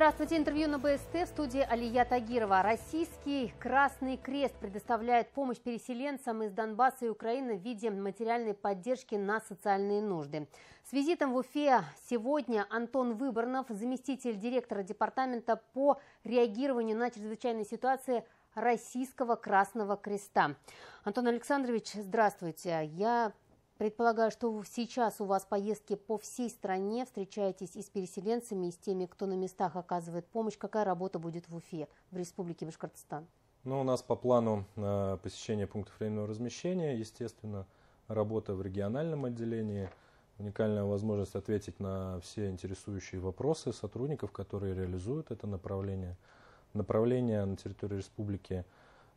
Здравствуйте, интервью на БСТ, в студии Алия Тагирова. Российский Красный Крест предоставляет помощь переселенцам из Донбасса и Украины в виде материальной поддержки на социальные нужды. С визитом в Уфе сегодня Антон Выборнов, заместитель директора департамента по реагированию на чрезвычайные ситуации Российского Красного Креста. Антон Александрович, здравствуйте. Я предполагаю, что сейчас у вас поездки по всей стране, встречаетесь и с переселенцами, и с теми, кто на местах оказывает помощь. Какая работа будет в Уфе, в Республике Башкортостан? Ну, у нас по плану посещения пунктов временного размещения, естественно, работа в региональном отделении, уникальная возможность ответить на все интересующие вопросы сотрудников, которые реализуют это направление. Направление на территории республики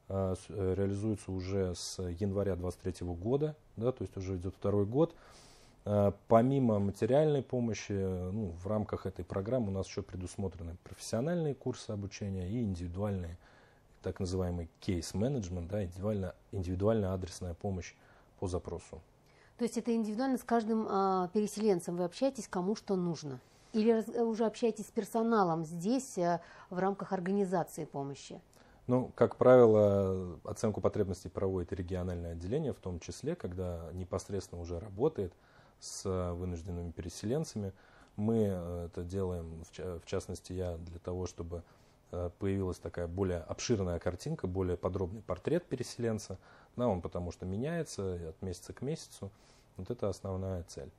реализуется уже с января 2023 года, да, то есть уже идет второй год. Помимо материальной помощи, в рамках этой программы у нас еще предусмотрены профессиональные курсы обучения и индивидуальные, так называемый кейс-менеджмент, да, индивидуальная адресная помощь по запросу. То есть это индивидуально с каждым переселенцем вы общаетесь, кому что нужно? Или уже общаетесь с персоналом здесь в рамках организации помощи? Ну, как правило, оценку потребностей проводит и региональное отделение, в том числе, когда непосредственно уже работает с вынужденными переселенцами. Мы это делаем, в частности, я для того, чтобы появилась такая более обширная картинка, более подробный портрет переселенца. Да, он потому что меняется от месяца к месяцу. Вот это основная цель.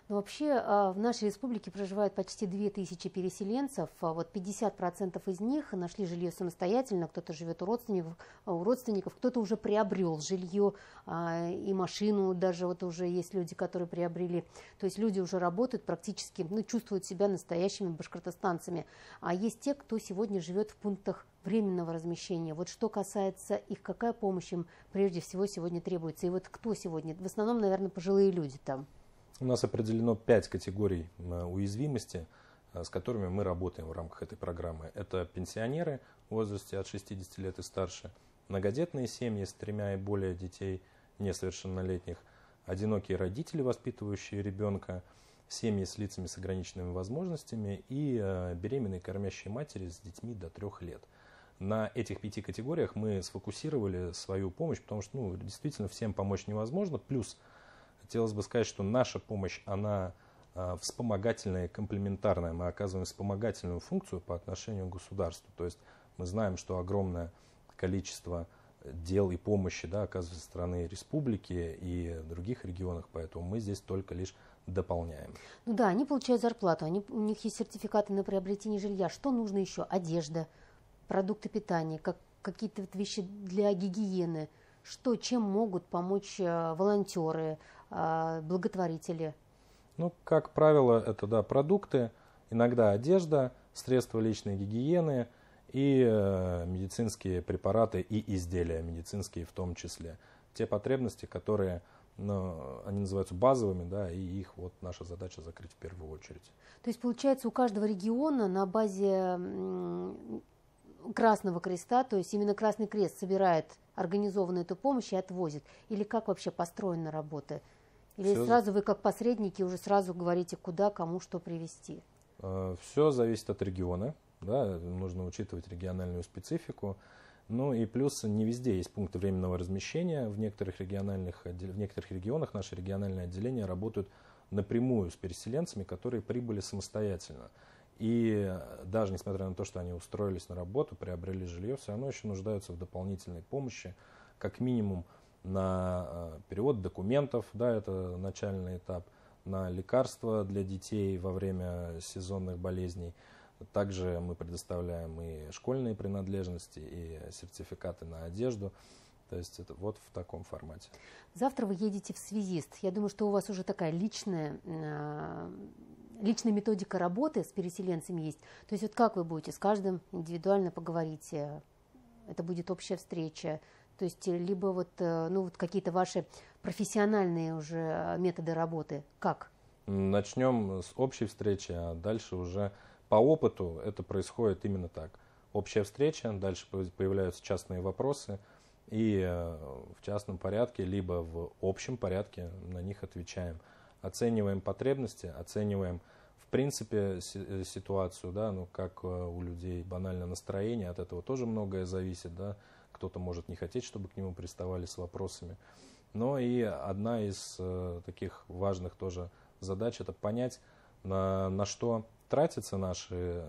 Но вообще в нашей республике проживает почти 2000 переселенцев. Вот 50% из них нашли жилье самостоятельно, кто-то живет у родственников, кто-то уже приобрел жилье и машину, даже вот уже есть люди, которые приобрели. То есть люди уже работают практически, чувствуют себя настоящими башкортостанцами. А есть те, кто сегодня живет в пунктах временного размещения. Вот что касается их, какая помощь им прежде всего сегодня требуется? И вот кто сегодня? В основном, наверное, пожилые люди там. У нас определено 5 категорий уязвимости, с которыми мы работаем в рамках этой программы. Это пенсионеры в возрасте от 60 лет и старше, многодетные семьи с 3 и более детей несовершеннолетних, одинокие родители, воспитывающие ребенка, семьи с лицами с ограниченными возможностями и беременные кормящие матери с детьми до 3 лет. На этих 5 категориях мы сфокусировали свою помощь, потому что действительно всем помочь невозможно. Плюс хотелось бы сказать, что наша помощь, она вспомогательная, комплементарная. Мы оказываем вспомогательную функцию по отношению к государству. То есть мы знаем, что огромное количество дел и помощи оказывается со стороны республики и других регионах, поэтому мы здесь только лишь дополняем. Ну да, они получают зарплату, у них есть сертификаты на приобретение жилья. Что нужно еще? Одежда, продукты питания, какие-то вещи для гигиены. Чем могут помочь волонтеры, благотворители? Как правило, это продукты, иногда одежда, средства личной гигиены и медицинские препараты и изделия медицинские в том числе. Те потребности, которые они называются базовыми, и их наша задача закрыть в первую очередь. То есть получается у каждого региона на базе Красного Креста, то есть именно Красный Крест собирает организованную эту помощь и отвозит? Или как вообще построена работа? Или сразу вы как посредники уже сразу говорите, куда, кому, что привезти? Все зависит от региона, нужно учитывать региональную специфику. И плюс не везде есть пункты временного размещения. В некоторых регионах наши региональные отделения работают напрямую с переселенцами, которые прибыли самостоятельно. И даже несмотря на то, что они устроились на работу, приобрели жилье, все равно еще нуждаются в дополнительной помощи, как минимум на перевод документов, это начальный этап, на лекарства для детей во время сезонных болезней. Также мы предоставляем и школьные принадлежности, и сертификаты на одежду. То есть это в таком формате. Завтра вы едете в Связист. Я думаю, что у вас уже такая личная методика работы с переселенцами есть. То есть как вы будете с каждым индивидуально поговорить? Это будет общая встреча. То есть либо какие-то ваши профессиональные уже методы работы. Как? Начнем с общей встречи, а дальше уже по опыту это происходит именно так. Общая встреча, дальше появляются частные вопросы. И в частном порядке, либо в общем порядке на них отвечаем. Оцениваем потребности, оцениваем в в принципе ситуацию, да, ну, как у людей банальное настроение, от этого тоже многое зависит, да, кто-то может не хотеть, чтобы к нему приставали с вопросами. Но и одна из таких важных тоже задач — это понять, на что тратятся наши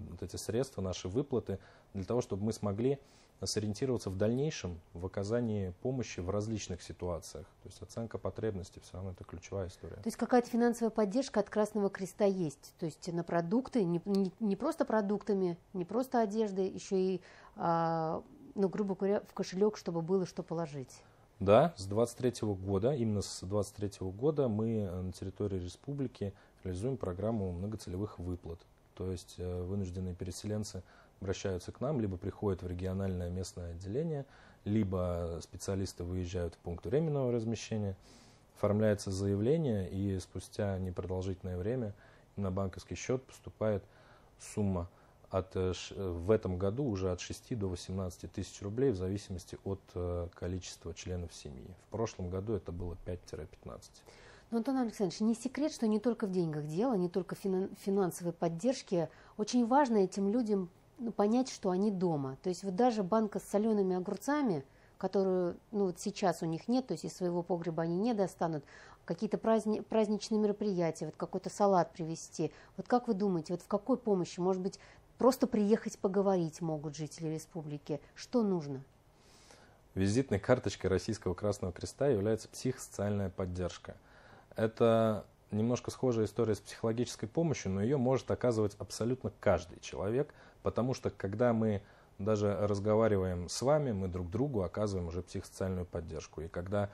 вот эти средства, наши выплаты, для того, чтобы мы смогли сориентироваться в дальнейшем в оказании помощи в различных ситуациях. То есть оценка потребностей все равно это ключевая история. То есть какая-то финансовая поддержка от Красного Креста есть? То есть на продукты, не просто продуктами, не просто одеждой, еще и, ну, грубо говоря, в кошелек, чтобы было что положить? Да, с 23 года, именно с 23 года мы на территории республики реализуем программу многоцелевых выплат. То есть вынужденные переселенцы обращаются к нам, либо приходят в региональное местное отделение, либо специалисты выезжают в пункт временного размещения, оформляется заявление, и спустя непродолжительное время на банковский счет поступает сумма в этом году уже от 6 до 18 тысяч рублей в зависимости от количества членов семьи. В прошлом году это было 5-15. Но, Антон Александрович, не секрет, что не только в деньгах дело, не только в финансовой поддержке. Очень важно этим людям, ну, понять, что они дома. То есть вот даже банка с солеными огурцами, которую, ну, вот сейчас у них нет, то есть из своего погреба они не достанут, какие-то праздничные мероприятия, вот какой-то салат привезти. Вот как вы думаете, вот в какой помощи, может быть, просто приехать поговорить могут жители республики? Что нужно? Визитной карточкой Российского Красного Креста является психосоциальная поддержка. Это немножко схожая история с психологической помощью, но ее может оказывать абсолютно каждый человек, потому что когда мы даже разговариваем с вами, мы друг другу оказываем уже психосоциальную поддержку. И когда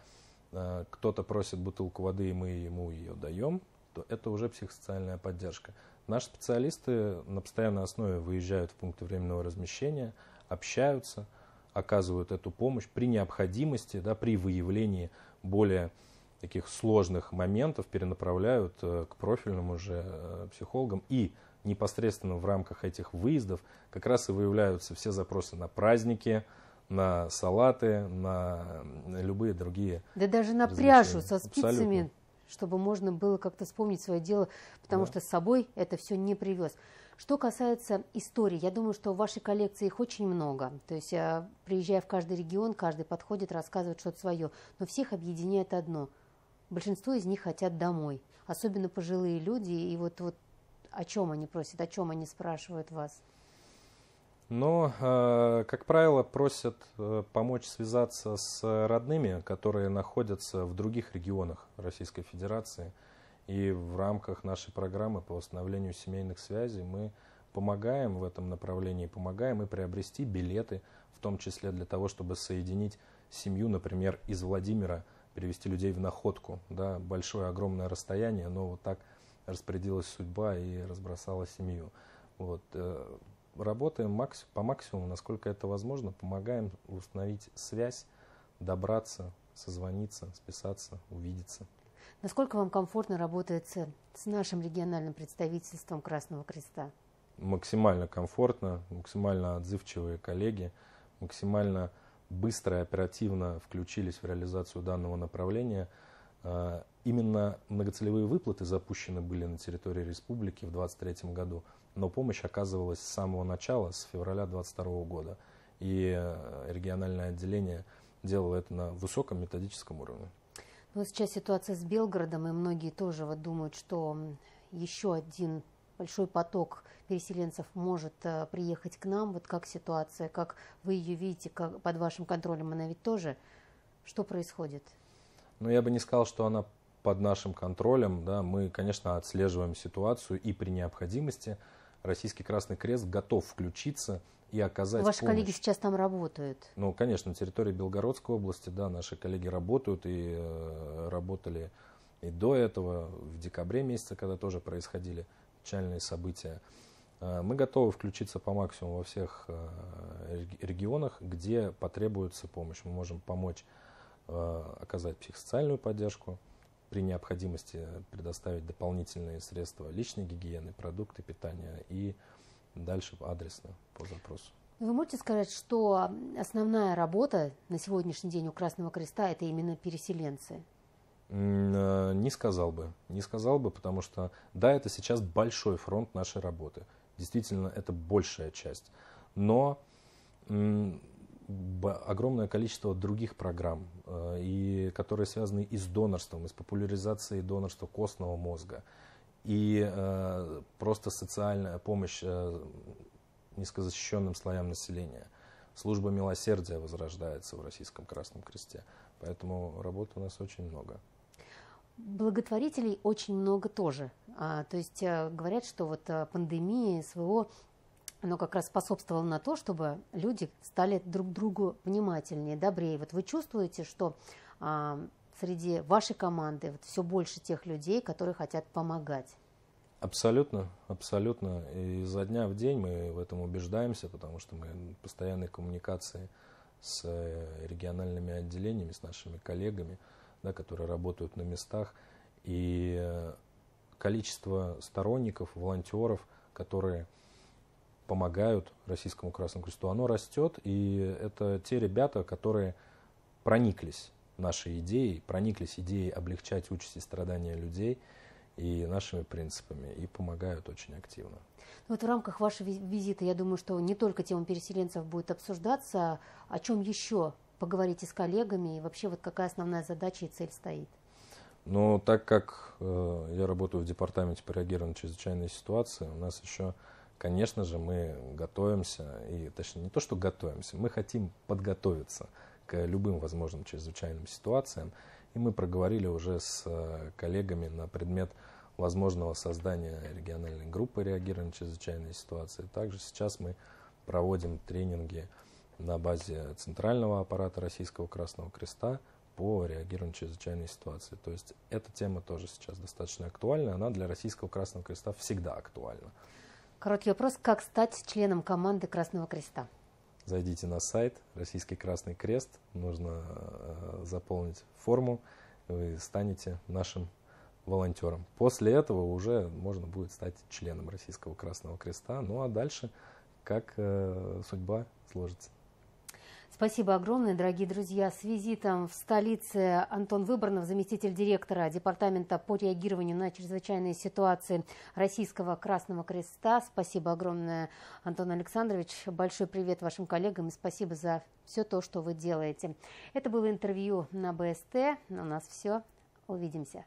кто-то просит бутылку воды, и мы ему ее даем, то это уже психосоциальная поддержка. Наши специалисты на постоянной основе выезжают в пункты временного размещения, общаются, оказывают эту помощь при необходимости, да, при выявлении более таких сложных моментов, перенаправляют к профильным уже психологам, и непосредственно в рамках этих выездов как раз и выявляются все запросы на праздники, на салаты, на любые другие. Да даже на пряжу со спицами, абсолютно, чтобы можно было как-то вспомнить свое дело, потому что с собой это все не привез. Что касается историй, я думаю, что в вашей коллекции их очень много. То есть, приезжая в каждый регион, каждый подходит, рассказывает что-то свое. Но всех объединяет одно. Большинство из них хотят домой. Особенно пожилые люди. И вот о чем они просят, о чем они спрашивают вас? Но, как правило, просят помочь связаться с родными, которые находятся в других регионах Российской Федерации. И в рамках нашей программы по восстановлению семейных связей мы помогаем в этом направлении, помогаем и приобрести билеты, в том числе для того, чтобы соединить семью, например, из Владимира, перевести людей в Находку. Да, большое, огромное расстояние, но вот так распорядилась судьба и разбросала семью. Вот. Работаем по максимуму, насколько это возможно, помогаем установить связь, добраться, созвониться, списаться, увидеться. Насколько вам комфортно работается с нашим региональным представительством Красного Креста? Максимально комфортно, максимально отзывчивые коллеги, максимально быстро и оперативно включились в реализацию данного направления. Именно многоцелевые выплаты запущены были на территории республики в 2023 году, но помощь оказывалась с самого начала, с февраля 2022 года. И региональное отделение делало это на высоком методическом уровне. Ну, сейчас ситуация с Белгородом, и многие тоже вот думают, что еще один большой поток переселенцев может приехать к нам. Вот как ситуация, как вы ее видите, как под вашим контролем она ведь тоже? Что происходит? Ну, я бы не сказал, что она под нашим контролем. Да. Мы, конечно, отслеживаем ситуацию, и при необходимости Российский Красный Крест готов включиться и оказать Ваши помощь. коллеги сейчас там работают? Ну, конечно, на территории Белгородской области, да, наши коллеги работают и работали и до этого, в декабре месяце, когда тоже происходили печальные события. Мы готовы включиться по максимуму во всех регионах, где потребуется помощь. Мы можем помочь оказать психосоциальную поддержку, при необходимости предоставить дополнительные средства личной гигиены, продукты питания и дальше адресно по запросу. Вы можете сказать, что основная работа на сегодняшний день у Красного Креста — это именно переселенцы? Не сказал бы. Не сказал бы, потому что, да, это сейчас большой фронт нашей работы. Действительно, это большая часть. Но огромное количество других программ, и которые связаны и с донорством, и с популяризацией донорства костного мозга, и просто социальная помощь низкозащищенным слоям населения. Служба милосердия возрождается в Российском Красном Кресте. Поэтому работы у нас очень много. Благотворителей очень много тоже. То есть говорят, что вот пандемия, СВО, оно как раз способствовало на то, чтобы люди стали друг к другу внимательнее, добрее. Вот вы чувствуете, что среди вашей команды вот все больше тех людей, которые хотят помогать? Абсолютно, абсолютно. И изо дня в день мы в этом убеждаемся, потому что мы в постоянной коммуникации с региональными отделениями, с нашими коллегами, да, которые работают на местах. И количество сторонников, волонтеров, которые помогают Российскому Красному Кресту, оно растет. И это те ребята, которые прониклись нашей идеей, прониклись идеей облегчать участь и страдания людей и нашими принципами, и помогают очень активно. Вот в рамках вашего визита, я думаю, что не только тема переселенцев будет обсуждаться, о чем еще поговорите с коллегами, и вообще вот какая основная задача и цель стоит? Но так как я работаю в департаменте по реагированию на чрезвычайные ситуации, у нас еще, конечно же, мы готовимся, и точнее не то, что готовимся, мы хотим подготовиться к любым возможным чрезвычайным ситуациям. И мы проговорили уже с коллегами на предмет возможного создания региональной группы реагирования на чрезвычайные ситуации. Также сейчас мы проводим тренинги на базе центрального аппарата Российского Красного Креста по реагированию на чрезвычайные ситуации. То есть эта тема тоже сейчас достаточно актуальна, она для Российского Красного Креста всегда актуальна. Короткий вопрос: как стать членом команды Красного Креста? Зайдите на сайт Российский Красный Крест, нужно заполнить форму, вы станете нашим волонтером. После этого уже можно будет стать членом Российского Красного Креста, ну а дальше как судьба сложится. Спасибо огромное, дорогие друзья. С визитом в столице Антон Выборнов, заместитель директора Департамента по реагированию на чрезвычайные ситуации Российского Красного Креста. Спасибо огромное, Антон Александрович. Большой привет вашим коллегам и спасибо за все то, что вы делаете. Это было интервью на БСТ. У нас все. Увидимся.